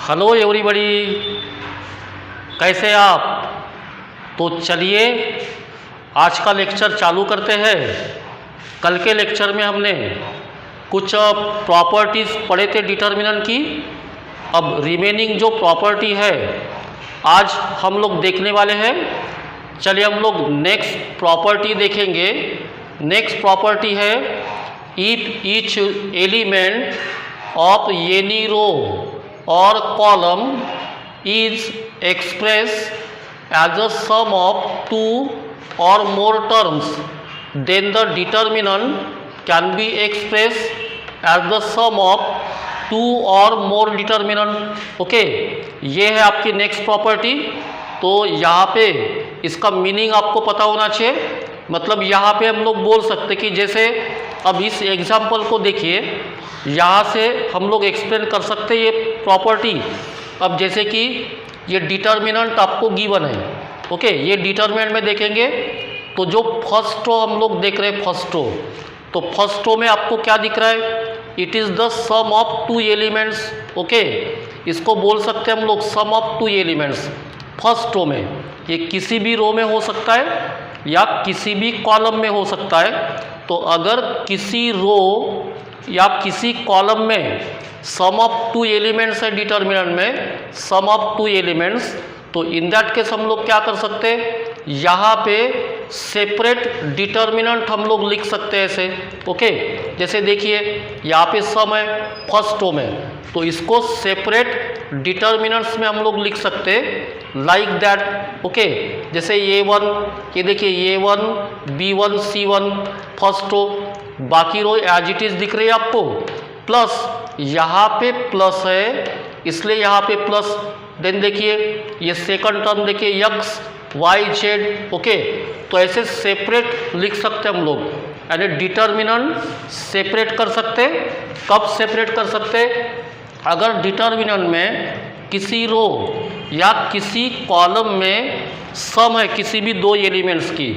Hello everybody, कैसे आप। तो चलिए आज का लेक्चर चालू करते हैं। कल के लेक्चर में हमने कुछ प्रॉपर्टीज़ पढ़े थे डिटर्मिनेंट की। अब रिमेनिंग जो प्रॉपर्टी है आज हम लोग देखने वाले हैं। चलिए हम लोग नेक्स्ट प्रॉपर्टी देखेंगे। नेक्स्ट प्रॉपर्टी है if each element of any row or column is expressed as the sum of two or more terms, then the determinant can be expressed as the sum of two or more determinant. Okay, ये है आपकी next property. तो यहाँ पे इसका meaning आपको पता होना चाहिए। मतलब यहाँ पे हम लोग बोल सकते कि जैसे अब इस एग्जाम्पल को देखिए, यहाँ से हम लोग एक्सप्लेन कर सकते ये प्रॉपर्टी। अब जैसे कि ये डिटर्मिनेंट आपको गिवन है, ओके, ये डिटर्मिनेंट में देखेंगे तो जो फर्स्ट रो हम लोग देख रहे हैं, फर्स्ट रो, तो फर्स्ट रो में आपको क्या दिख रहा है, it is the sum of two elements. Okay, इसको बोल सकते हैं हम लोग sum of two elements. First row में ये किसी भी रो में हो सकता है या किसी भी कॉलम में हो सकता है। तो अगर किसी रो या किसी कॉलम में सम ऑफ टू एलिमेंट्स है डिटर्मिनेंट में, सम ऑफ टू एलिमेंट्स, तो इन दैट केस हम लोग क्या कर सकते हैं, यहाँ पे सेपरेट डिटर्मिनेंट हम लोग लिख सकते हैं ऐसे। ओके, जैसे देखिए यहाँ पे सम है फर्स्ट रो में, तो इसको सेपरेट डिटर्मिनेंट्स में हम लोग लिख सकते हैं लाइक दैट। ओके, जैसे A1, ये देखिए A1 B1 C1 first row, बाकी रो एज इट इज़ दिख रही है आपको। प्लस यहाँ पे प्लस है इसलिए यहाँ पे प्लस। देन देखिए ये सेकंड टर्म देखिए X Y Z। ओके, तो ऐसे सेपरेट लिख सकते हैं हम लोग, यानी डिटर्मिनेंट सेपरेट कर सकते। कब सेपरेट कर सकते, अगर डिटर्मिनेंट में किसी रो या किसी कॉलम में सम है किसी भी दो एलिमेंट्स की,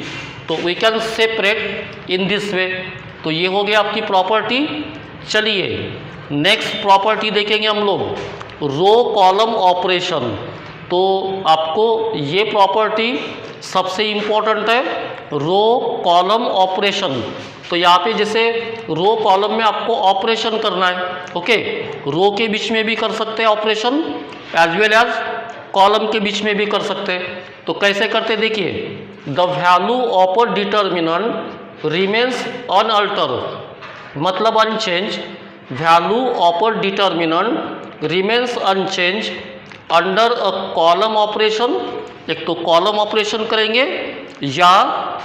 तो we can separate in this way. तो ये हो गया आपकी प्रॉपर्टी। चलिए नेक्स्ट प्रॉपर्टी देखेंगे हम लोग, रो कॉलम ऑपरेशन। तो आपको ये प्रॉपर्टी सबसे इम्पोर्टेंट है, रो कॉलम ऑपरेशन। तो यहाँ पे जैसे रो कॉलम में आपको ऑपरेशन करना है, ओके, रो के बीच में भी कर सकते हैं operation as well as column के बीच में भी कर सकते हैं। तो कैसे करते देखिए, the value of a determinant remains unaltered, मतलब unchange. Value of a determinant remains unchange under a column operation. एक तो कॉलम ऑपरेशन करेंगे या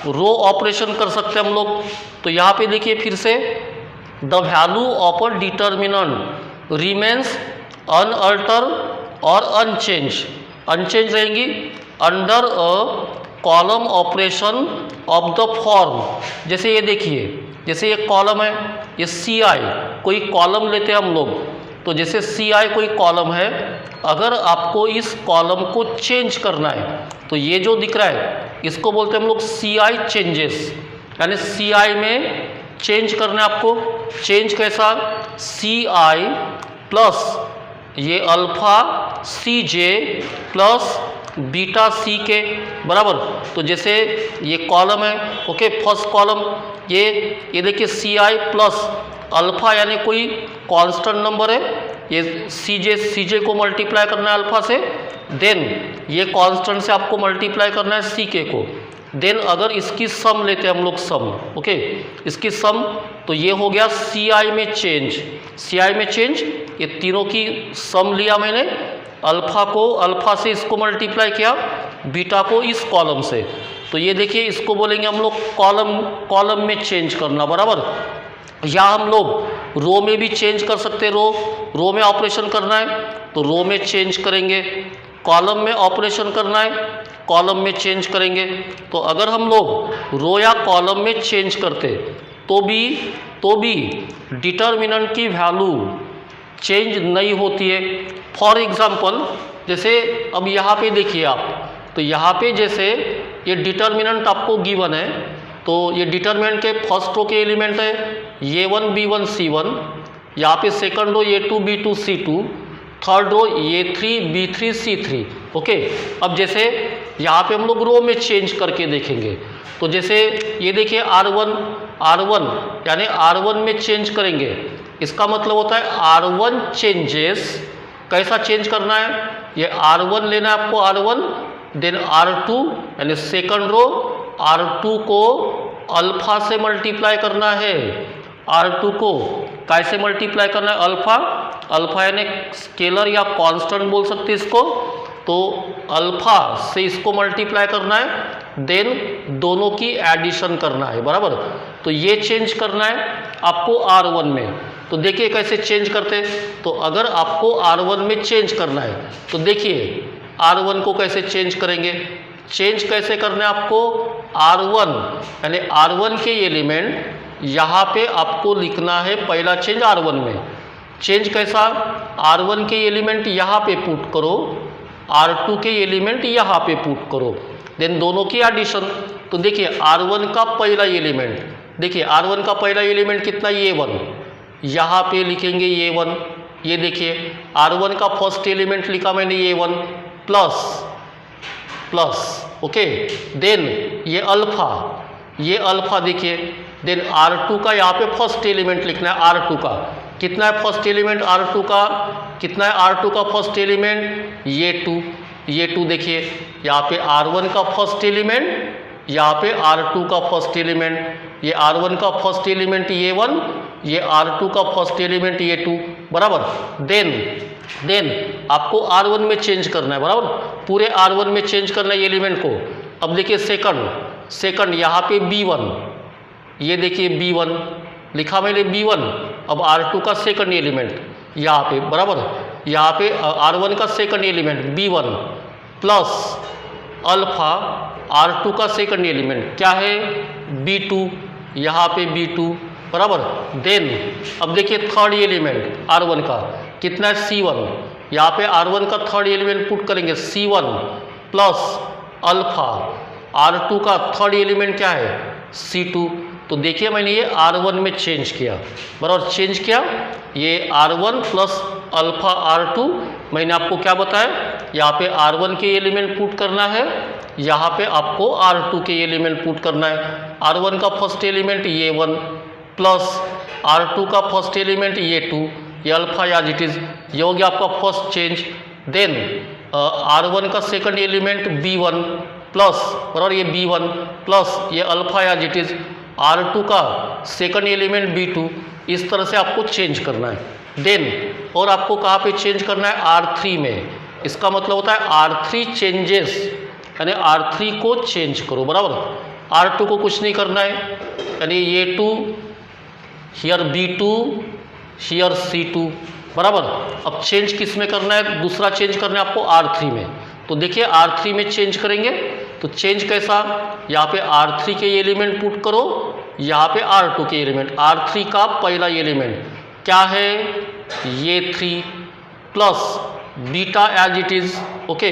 रो ऑपरेशन कर सकते हैं हम लोग। तो यहाँ पे देखिए फिर से, the value of a determinant remains unaltered और अनचेंज, अनचेंज रहेंगी under a column operation of the form. जैसे ये देखिए, जैसे ये कॉलम है, ये CI कोई कॉलम लेते हैं हम लोग। तो जैसे CI कोई कॉलम है, अगर आपको इस कॉलम को चेंज करना है तो ये जो दिख रहा है इसको बोलते हैं हम लोग CI चेंजेस, यानी CI में चेंज करना है आपको। चेंज कैसा, CI प्लस ये alpha CJ plus beta CK बराबर। तो जैसे ये कॉलम है, ओके, फर्स्ट कॉलम, ये देखिए CI प्लस अल्फा यानी कोई कांस्टेंट नंबर है, ये CJ को मल्टीप्लाई करना है अल्फा से, देन ये कांस्टेंट से आपको मल्टीप्लाई करना है CK को। देन अगर इसकी सम लेते हैं हम लोग, सम, ओके, इसकी सम, तो ये हो गया CI में चेंज। CI में चेंज, ये तीनों की सम लिया मैंने, अल्फा को अल्फा से इसको मल्टीप्लाई किया, बीटा को इस कॉलम से। तो ये देखिए इसको बोलेंगे हम लोग कॉलम में चेंज करना बराबर। या हम लोग रो में भी चेंज कर सकते हैं, रो में ऑपरेशन करना है तो रो में चेंज करेंगे, कॉलम में ऑपरेशन करना है कॉलम में चेंज करेंगे। तो अगर हम लोग रो या कॉलम में चेंज करते तो भी डिटर्मिनेंट की वैल्यू चेंज नहीं होती है। फॉर एग्जांपल जैसे अब यहाँ पे देखिए आप, तो यहाँ पे जैसे ये डिटर्मिनेंट आपको गिवन है, तो ये डिटर्मिनेंट के फर्स्ट रो के एलिमेंट है A1 B1 C1, यहाँ पे second row A2 B2 C2, third row A3 B3 C3। Okay, अब जैसे यहाँ पे हम लोग रो में चेंज करके देखेंगे, तो जैसे ये देखिए R1 यानी R1 में चेंज करेंगे, इसका मतलब होता है R1 चेंजेस। कैसा चेंज करना है, ये R1 लेना है आपको, R1 देन R2 यानी सेकंड रो, R2 को अल्फा से मल्टीप्लाई करना है, R2 को कैसे मल्टीप्लाई करना है, अल्फा यानी स्केलर या कांस्टेंट बोल सकते हैं इसको, तो अल्फा से इसको मल्टीप्लाई करना है, देन दोनों की एडिशन करना है, बराबर। तो ये चेंज करना है आपको R1 में। तो देखिए कैसे चेंज करते, तो अगर आपको R1 में चेंज करना है तो देखिए R1 को कैसे चेंज करेंगे, चेंज कैसे करना है आपको, R1 यानी R1 के एलिमेंट यहाँ पे आपको लिखना है, पहला चेंज R1 में। चेंज कैसा, R1 के एलिमेंट यहाँ पे पुट करो, R2 के एलिमेंट यहाँ पे पुट करो, देन दोनों की एडिशन। तो देखिए R1 का पहला एलिमेंट, देखिए R1 का पहला एलिमेंट कितना, A1, यहाँ पे लिखेंगे A1। ये देखिए R1 का फर्स्ट एलिमेंट लिखा मैंने A1 प्लस, ओके, देन ये अल्फा देखिए, देन R2 का यहाँ पे फर्स्ट एलिमेंट लिखना है, R2 का कितना है फर्स्ट एलिमेंट, R2 का कितना है, R2 का फर्स्ट एलिमेंट ये 2 देखिए यहाँ पे R1 का फर्स्ट एलिमेंट, यहाँ पे R2 का फर्स्ट एलिमेंट, ये R1 का फर्स्ट एलिमेंट A1, ये R2 का फर्स्ट एलिमेंट A2, बराबर। देन आपको R1 में चेंज करना है, बराबर, पूरे R1 में चेंज करना है एलिमेंट को। अब देखिए सेकंड यहाँ पे B1, ये देखिए B1 लिखा मैंने B1, अब R2 का सेकंड एलिमेंट यहाँ पे, बराबर, यहाँ पे R1 का second element B1 plus alpha R2 का सेकंड एलिमेंट क्या है B2, यहाँ पे B2, बराबर। देन अब देखिए थर्ड एलिमेंट R1 का कितना है C1, यहाँ पे R1 का थर्ड एलिमेंट पुट करेंगे C1 प्लस अल्फा R2 का थर्ड एलिमेंट क्या है C2। तो देखिए मैंने ये R1 में चेंज किया, बराबर, चेंज किया, ये R1 प्लस अल्फा R2, मैंने आपको क्या बताया, यहाँ पे R1 के एलिमेंट पुट करना है, यहाँ पे आपको R2 के एलिमेंट पुट करना है। R1 का first element A1 plus R2 का फर्स्ट एलिमेंट A2, ये अल्फा याज इट इज़, ये हो गया आपका फर्स्ट चेंज। देन R1 का सेकंड एलिमेंट B1 प्लस, बराबर, ये B1 प्लस ये अल्फा याज इट इज़, R2 का सेकंड एलिमेंट B2, इस तरह से आपको चेंज करना है। देन और आपको कहाँ पे चेंज करना है, R3 में। इसका मतलब होता है R3 चेंजेस, यानी R3 को चेंज करो, बराबर। R2 को कुछ नहीं करना है, यानी ये 2 हियर B2 हियर C2, बराबर। अब चेंज किस में करना है, दूसरा चेंज करना है आपको R3 में। तो देखिए R3 में चेंज करेंगे, तो चेंज कैसा, यहाँ पे R3 के एलिमेंट पुट करो, यहाँ पे R2 के एलिमेंट, R3 का पहला एलिमेंट क्या है ये 3 plus beta as it is, okay,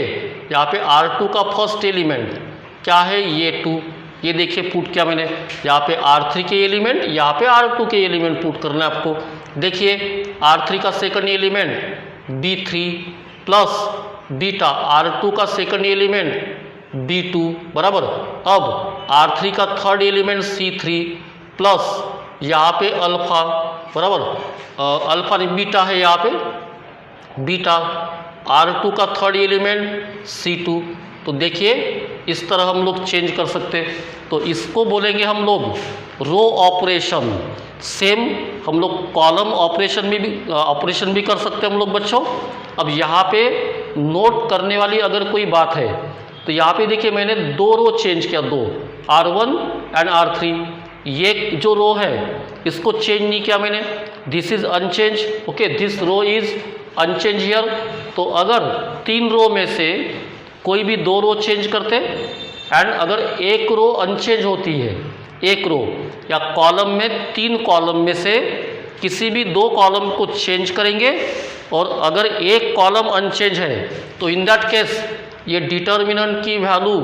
यहाँ पे R2 का फर्स्ट एलिमेंट क्या है ये 2, ये देखिए पुट किया मैंने, यहाँ पे R3 के एलिमेंट, यहाँ पे R2 के एलिमेंट पुट करना है आपको। देखिए R3 का second element B3 plus beta R2 का सेकंड एलिमेंट B2, बराबर। अब R3 का थर्ड एलिमेंट C3 प्लस यहाँ पे अल्फा, बराबर, अल्फा नहीं बीटा है यहाँ पे, बीटा R2 का थर्ड एलिमेंट C2। तो देखिए इस तरह हम लोग चेंज कर सकते, तो इसको बोलेंगे हम लोग रो ऑपरेशन। सेम हम लोग कॉलम ऑपरेशन भी कर सकते हैं हम लोग बच्चों। अब यहाँ पे नोट करने वाली अगर कोई बात है तो यहाँ पे देखिए मैंने 2 रो चेंज किया, 2 R1 एंड R3। ये जो रो है इसको चेंज नहीं किया मैंने, this is unchange, okay, this row is unchange here. तो अगर 3 रो में से कोई भी 2 रो चेंज करते एंड अगर एक रो अनचेंज होती है, एक रो या कॉलम में 3 कॉलम में से किसी भी 2 कॉलम को चेंज करेंगे और अगर एक कॉलम अनचेंज है तो इन दैट केस ये डिटर्मिनेंट की वैल्यू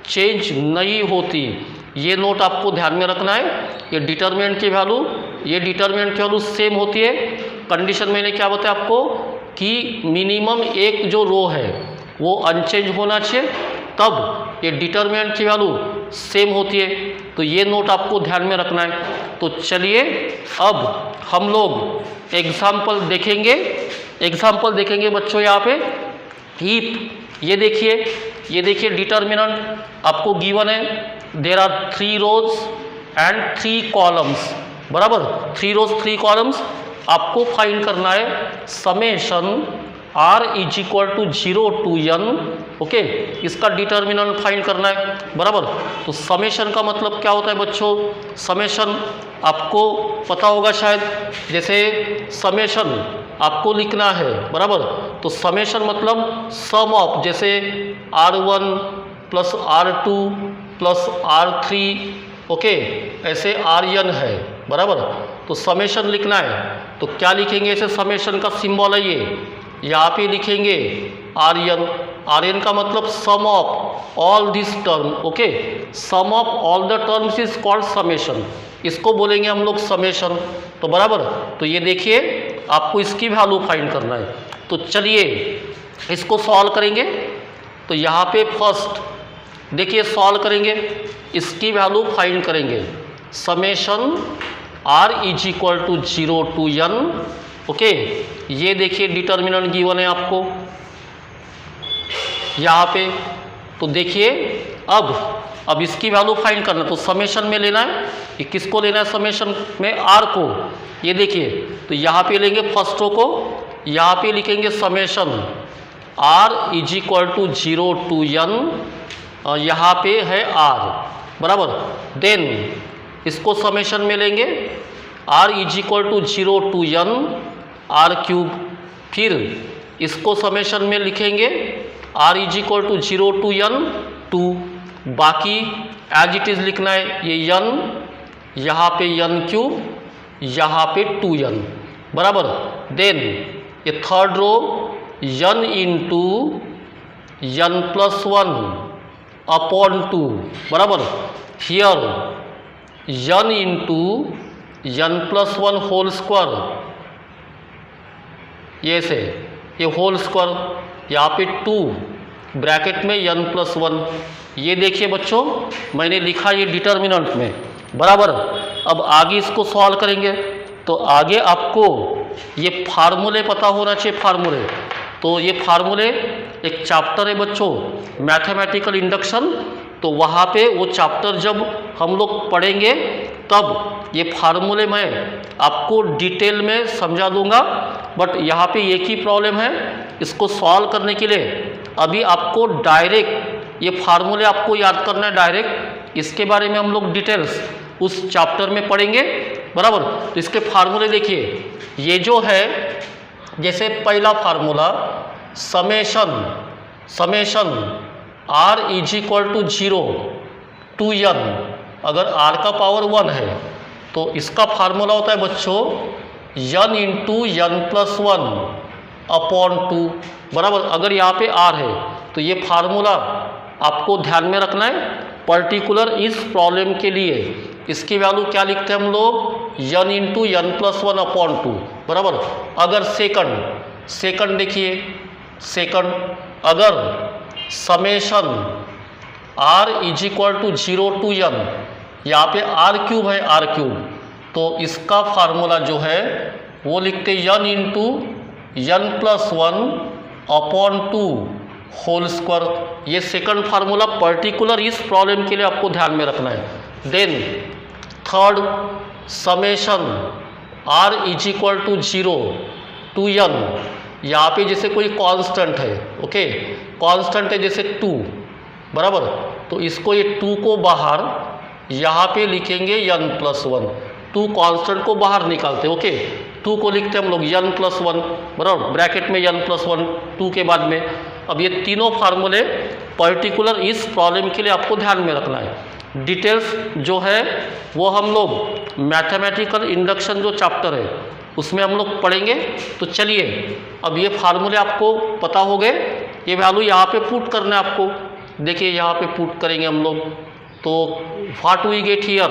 चेंज नहीं होती। ये नोट आपको ध्यान में रखना है, ये डिटर्मिनेंट की वैल्यू सेम होती है। कंडीशन मैंने क्या बताया आपको, कि मिनिमम एक जो रो है वो अनचेंज होना चाहिए, तब ये डिटर्मिनेंट की वैल्यू सेम होती है। तो ये नोट आपको ध्यान में रखना है। तो चलिए अब हम लोग एग्जाम्पल देखेंगे बच्चों। यहाँ पे हीप, ये देखिए डिटर्मिनेंट आपको गिवन है, there are 3 rows and 3 columns, बराबर। 3 रोज 3 कॉलम्स आपको फाइंड करना है summation r is equal to 0 to n, okay. इसका डिटर्मिनेंट फाइंड करना है, बराबर। तो समेशन का मतलब क्या होता है बच्चों? समेशन आपको पता होगा शायद, जैसे समेशन आपको लिखना है, बराबर। तो समेशन मतलब सम ऑफ, जैसे r1 plus r2 plus r3, okay, ऐसे rn है, बराबर। तो समेशन लिखना है तो क्या लिखेंगे? ऐसे समेशन का सिंबल है ये, यहाँ पे लिखेंगे आर एन का मतलब sum of all this term, okay. Sum of all the terms is called summation, इसको बोलेंगे हम लोग समेशन। तो बराबर, तो ये देखिए आपको इसकी वैल्यू फाइंड करना है। तो चलिए इसको सॉल्व करेंगे। तो यहाँ पे फर्स्ट देखिए सॉल्व करेंगे, इसकी वैल्यू फाइंड करेंगे। Summation R is equal to 0 to n, okay. ये देखिए डिटर्मिनेंट गिवन है आपको यहाँ पे। तो देखिए अब इसकी वैल्यू फाइंड करना, तो समेशन में लेना है, ये किसको लेना है? समेशन में आर को। ये देखिए तो यहाँ पे लेंगे फर्स्ट रो को, यहाँ पे लिखेंगे summation R is equal to 0 to n, यहाँ पे है आर, बराबर। देन इसको समेशन में लेंगे R is equal to 0 to n R cube, फिर इसको समेशन में लिखेंगे R is equal to 0 to n 2, बाकी एज इट इज़ लिखना है ये n, यहाँ पे n क्यूब, यहाँ पे 2n, बराबर। देन ये third row n into n plus 1 upon 2, बराबर। Here n into n plus 1 whole square, ये से ये होल स्क्वायर, यहाँ पे 2 ब्रैकेट में n प्लस 1। ये देखिए बच्चों मैंने लिखा ये डिटर्मिनेंट में, बराबर। अब आगे इसको सॉल्व करेंगे तो आगे आपको ये फार्मूले पता होना चाहिए, फार्मूले। तो ये फार्मूले एक चैप्टर है बच्चों मैथमेटिकल इंडक्शन, तो वहाँ पे वो चैप्टर जब हम लोग पढ़ेंगे तब ये फार्मूले मैं आपको डिटेल में समझा दूंगा। बट यहाँ पे एक ही प्रॉब्लम है, इसको सॉल्व करने के लिए अभी आपको डायरेक्ट ये फार्मूले आपको याद करना है डायरेक्ट। इसके बारे में हम लोग डिटेल्स उस चैप्टर में पढ़ेंगे, बराबर। तो इसके फार्मूले देखिए, ये जो है जैसे पहला formula summation R is equal to 0 to n, अगर r का पावर 1 है तो इसका फार्मूला होता है बच्चों n into n plus 1 upon 2, बराबर। अगर यहाँ पे r है तो ये फार्मूला आपको ध्यान में रखना है पर्टिकुलर इस प्रॉब्लम के लिए। इसकी वैल्यू क्या लिखते हैं हम लोग? n into n plus 1 upon 2, बराबर। अगर सेकंड देखिए, सेकंड अगर summation r is equal to 0 to n, यहाँ पे r क्यूब है, r क्यूब, तो इसका फार्मूला जो है वो लिखते n into n plus 1 upon 2 whole square. ये सेकंड फार्मूला पर्टिकुलर इस प्रॉब्लम के लिए आपको ध्यान में रखना है। Then third summation r is equal to 0 to n, यहाँ पे जैसे कोई कांस्टेंट है, ओके, कांस्टेंट है जैसे 2, बराबर। तो इसको ये 2 को बाहर यहाँ पे लिखेंगे n प्लस 1, 2 कांस्टेंट को बाहर निकालते, ओके। 2 को लिखते हम लोग n प्लस 1, बराबर, ब्रैकेट में n प्लस 1 2 के बाद में। अब ये तीनों फार्मूले पर्टिकुलर इस प्रॉब्लम के लिए आपको ध्यान में रखना है। डिटेल्स जो है वो हम लोग मैथमेटिकल इंडक्शन जो चैप्टर है उसमें हम लोग पढ़ेंगे। तो चलिए अब ये फार्मूले आपको पता हो गए, ये वैल्यू यहाँ पे पुट करना है आपको। देखिए यहाँ पे पुट करेंगे हम लोग तो व्हाट वी गेट हियर,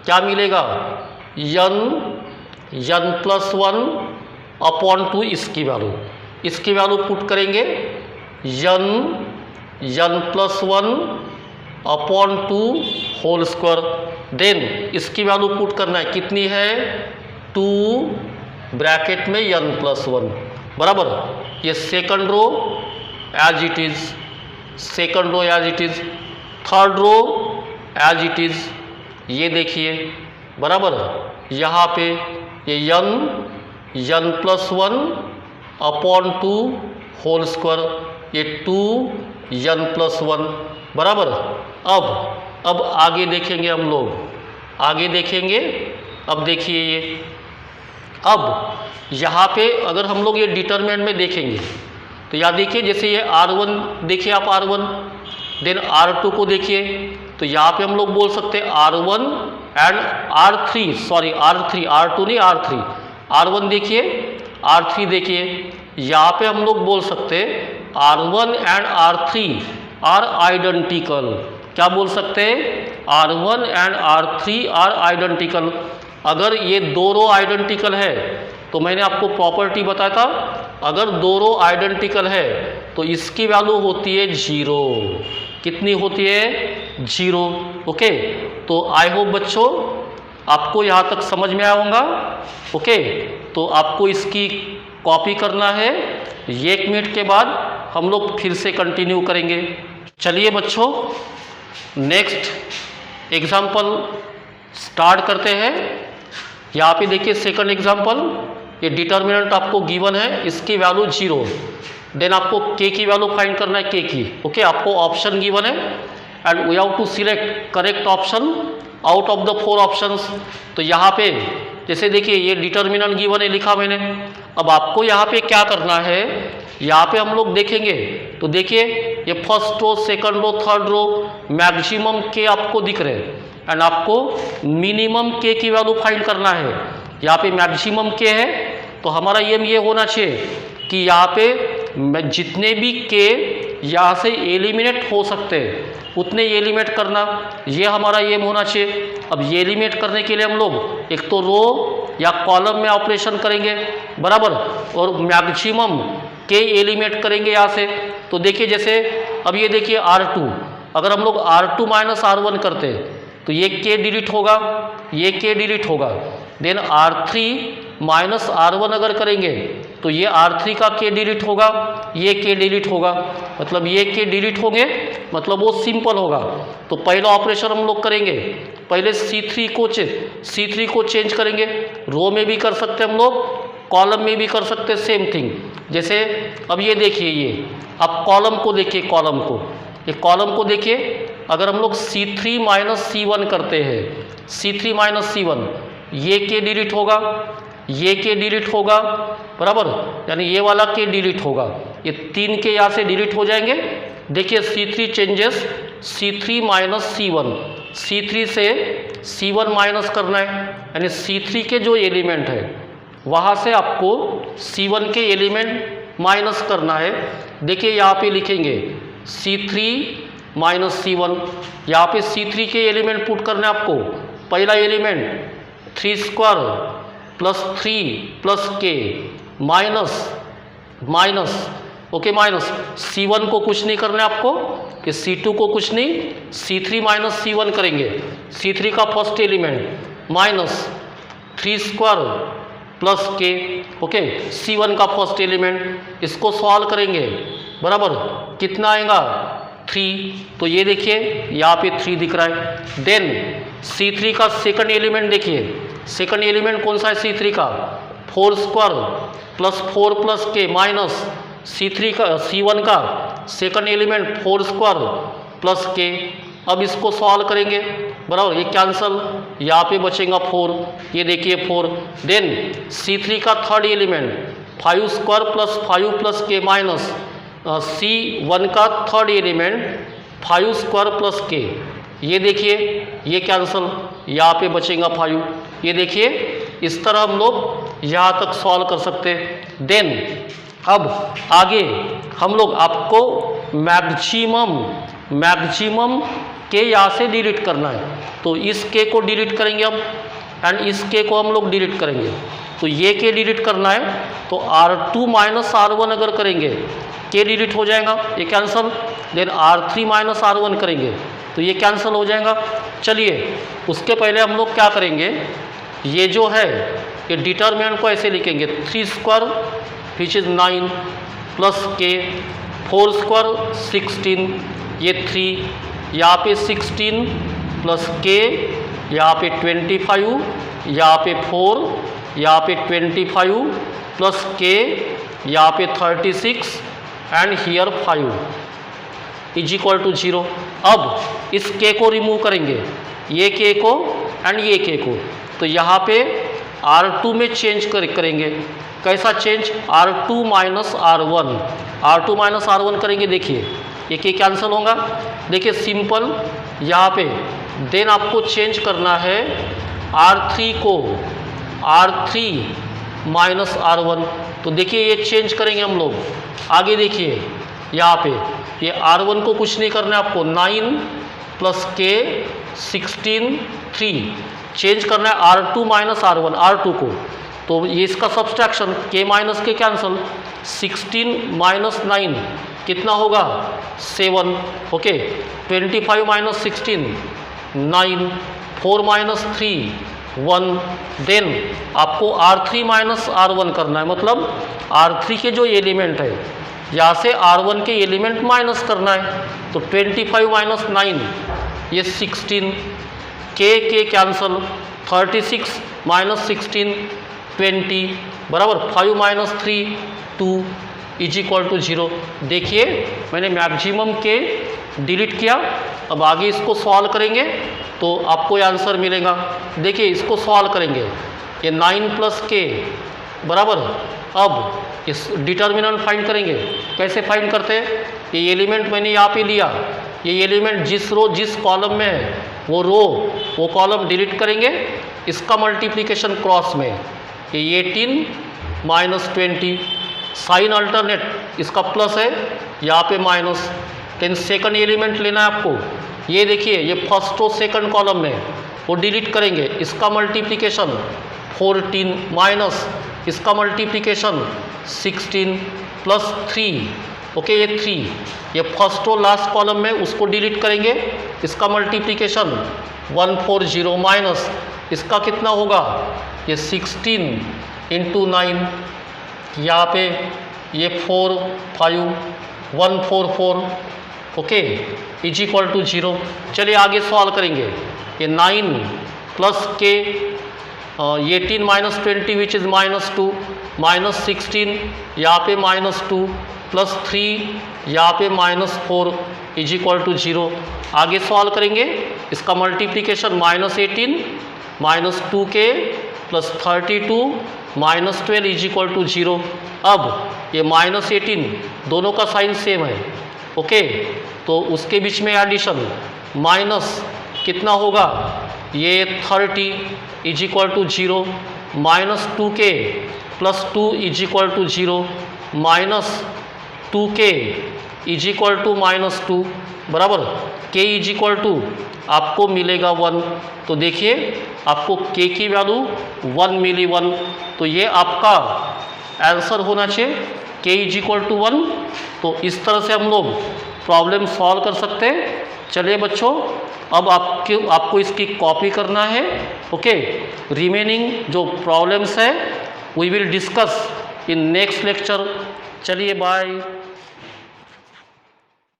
क्या मिलेगा? n प्लस 1 अपॉन 2 इसकी वैल्यू। इसकी वैल्यू पुट करेंगे n plus 1 upon 2 whole square. Then इसकी वैल्यू पुट करना है, कितनी है 2 ब्रैकेट में n प्लस 1 बराबर। ये second row as it is, second row as it is, third row as it is, ये देखिए बराबर। यहाँ पे ये n plus 1 upon 2 whole square, ये 2 n प्लस 1 बराबर। अब आगे देखेंगे हम लोग, आगे देखेंगे। अब देखिए ये, अब यहाँ पे अगर हम लोग ये डिटरमिनेंट में देखेंगे तो यहाँ देखिए, जैसे ये R1 देखिए आप R1, देन R2 को देखिए तो यहाँ पे हम लोग बोल सकते हैं R1 and R3, sorry R3, R2 नहीं R3, R1 देखिए R3 देखिए, यहाँ पे हम लोग बोल सकते हैं R1 and R3 are identical. क्या बोल सकते हैं, R1 and R3 are identical. अगर ये दो रो आइडेंटिकल है तो मैंने आपको प्रॉपर्टी बताया था, अगर दो रो आइडेंटिकल है तो इसकी वैल्यू होती है 0। कितनी होती है 0। ओके, तो आई होप बच्चों आपको यहाँ तक समझ में आया होगा। ओके, तो आपको इसकी कॉपी करना है, 1 मिनट के बाद हम लोग फिर से कंटिन्यू करेंगे। चलिए बच्चों नेक्स्ट एग्जाम्पल स्टार्ट करते हैं। यहाँ पे देखिए सेकंड एग्जाम्पल, ये डिटर्मिनेंट आपको गिवन है, इसकी वैल्यू 0। देन आपको k की वैल्यू फाइंड करना है, k की। ओके, आपको ऑप्शन गिवन है and we have to select correct option out of the 4 options. तो यहाँ पे जैसे देखिए ये डिटर्मिनेंट गिवन है, लिखा मैंने। अब आपको यहाँ पे क्या करना है, यहाँ पे हम लोग देखेंगे तो देखिए ये first row, second row, third row maximum k आपको दिख रहे हैं एंड आपको मिनिमम k की वैल्यू फाइंड करना है। यहाँ पे मैक्सिमम k है तो हमारा एम ये होना चाहिए कि यहाँ पे जितने भी k यहाँ से एलिमिनेट हो सकते हैं उतने एलिमिनेट करना, ये हमारा एम होना चाहिए। अब ये एलिमिनेट करने के लिए हम लोग एक तो रो या कॉलम में ऑपरेशन करेंगे बराबर, और मैक्सिमम k एलिमिनेट करेंगे यहाँ से। तो देखिए जैसे अब ये देखिए R2, अगर हम लोग R2 माइनस R1 करते तो ये k डिलीट होगा, ये k डिलीट होगा। देन R3 माइनस R1 अगर करेंगे तो ये R3 का k डिलीट होगा, ये k डिलीट होगा, मतलब ये k डिलीट होंगे, मतलब वो सिंपल होगा। तो पहला ऑपरेशन हम लोग करेंगे, पहले C3 को चेंज करेंगे, रो में भी कर सकते हैं हम लोग, कॉलम में भी कर सकते हैं, सेम थिंग। जैसे अब ये देखिए, ये अब कॉलम को देखिए, कॉलम को देखिए, अगर हम लोग C3 माइनस C1 करते हैं, C3 माइनस C1, ये k डिलीट होगा, ये k डिलीट होगा बराबर, यानी ये वाला k डिलीट होगा, ये 3 के यहाँ से डिलीट हो जाएंगे। देखिए C3 changes, C3 minus C1, C3 से C1 माइनस करना है, यानी C3 के जो एलिमेंट है वहाँ से आपको C1 के एलिमेंट माइनस करना है। देखिए यहाँ पे लिखेंगे C3 माइनस C1, यहाँ पे C3 के एलिमेंट पुट करना है आपको। पहला element 3 square plus 3 plus k minus okay, minus C1 को कुछ नहीं करना है आपको, कि C2 को कुछ नहीं, C3 माइनस C1 करेंगे, C3 का first element minus 3 square plus k, okay, C1 का फर्स्ट एलिमेंट, इसको सॉल्व करेंगे बराबर, कितना आएगा 3। तो ये देखिए यहाँ पे 3 दिख रहा है। देन C3 का सेकंड एलिमेंट देखिए, सेकंड एलिमेंट कौन सा है C3 का, 4 square plus 4 plus k minus C1 का second element 4 square plus k। अब इसको सॉल्व करेंगे बराबर, ये कैंसल, यहाँ पे बचेगा 4, ये देखिए 4। देन C3 का third element 5 square plus 5 plus k minus C1 का third element 5 square plus k, ये देखिए ये कैंसल, यहाँ पे बचेगा 5। ये देखिए इस तरह हम लोग यहाँ तक सॉल्व कर सकते हैं। देन अब आगे हम लोग आपको मैक्सिमम के यहाँ से डिलीट करना है, तो इस के को डिलीट करेंगे हम। एंड इस के को हम लोग डिलीट करेंगे। तो ये के डिलीट करना है तो R2 माइनस R1 अगर करेंगे के डिलीट हो जाएगा, ये cancel. Then R3 minus R1 करेंगे तो ये कैंसिल हो जाएगा। चलिए उसके पहले हम लोग क्या करेंगे, ये जो है ये डिटर्मिनेंट को ऐसे लिखेंगे 3 स्क्वायर विच इज़ 9 प्लस के 4 स्क्वायर 16, ये 3 यहाँ पे 16 प्लस के यहाँ पे 25, यहाँ पे 4, यहाँ पे 25 प्लस के यहाँ पे 36 and here 5 is equal to 0। अब इस के को रिमूव करेंगे, ये के को एंड ये के को, तो यहाँ पे R2 में चेंज करेंगे। कैसा change, R2 minus R1, R2 minus R1 करेंगे। देखिए ये के कैंसिल होगा, देखिए सिंपल यहाँ पे। देन आपको चेंज करना है R3 को R3 माइनस R1, तो देखिए ये चेंज करेंगे हम लोग। आगे देखिए यहाँ पे ये R1 को कुछ नहीं करना है आपको, 9 प्लस के 16 3 चेंज करना है R2 माइनस R1, R2 को, तो ये इसका सब्सट्रैक्शन के माइनस के कैंसल, 16 माइनस 9 कितना होगा 7, ओके। 25 minus 16 9, 4 minus 3 1। देन आपको R3 माइनस R1 करना है, मतलब R3 के जो एलिमेंट है यहाँ से R1 के एलिमेंट माइनस करना है। तो 25 माइनस 9 ये 16, के कैंसल, 36 माइनस 16 20 बराबर 5 माइनस 3 2 इज इक्वल टू 0। देखिए मैंने मैक्सिमम के डिलीट किया। अब आगे इसको सॉल्व करेंगे तो आपको ये आंसर मिलेगा। देखिए इसको सॉल्व करेंगे, ये 9 प्लस के बराबर, अब इस डिटर्मिनेंट फाइंड करेंगे। कैसे फाइंड करते हैं, ये एलिमेंट मैंने यहाँ पे लिया, ये एलिमेंट जिस रो जिस कॉलम में है वो कॉलम डिलीट करेंगे, इसका मल्टीप्लिकेशन क्रॉस में, ये 18 माइनस 20 साइन अल्टरनेट, इसका प्लस है यहाँ पे माइनस। देन सेकंड एलिमेंट लेना है आपको, ये देखिए ये फर्स्ट और सेकंड कॉलम में वो डिलीट करेंगे, इसका मल्टीप्लिकेशन 14 माइनस इसका मल्टीप्लिकेशन 16 प्लस 3, ओके ये 3, ये फर्स्ट और लास्ट कॉलम में उसको डिलीट करेंगे, इसका मल्टीप्लिकेशन 140 माइनस इसका कितना होगा, ये 16 इंटू 9, यहाँ पे ये 4 5 144, ओके इज इक्वल टू 0। चलिए आगे सॉल्व करेंगे, ये 9 प्लस के 18 minus 20 which is minus 2 minus 16 यहाँ पे माइनस 2 प्लस 3 यहाँ पे माइनस 4 इज इक्वल टू 0। आगे सॉल्व करेंगे, इसका multiplication minus 18 minus 2k plus 32 minus 12 is equal to 0। अब ये माइनस 18 दोनों का साइन सेम है, ओके, तो उसके बीच में एडिशन माइनस कितना होगा, ये 30 is equal to 0, minus 2k plus 2 is equal to 0, minus 2k is equal to minus 2 बराबर k इज इक्वल टू आपको मिलेगा 1। तो देखिए आपको k की वैल्यू 1 मिली 1, तो ये आपका आंसर होना चाहिए k इज इक्वल टू 1। तो इस तरह से हम लोग प्रॉब्लम सॉल्व कर सकते हैं। चलिए बच्चों, अब आपको इसकी कॉपी करना है, ओके। रिमेनिंग जो प्रॉब्लम्स है we will discuss in next lecture. चलिए बाय।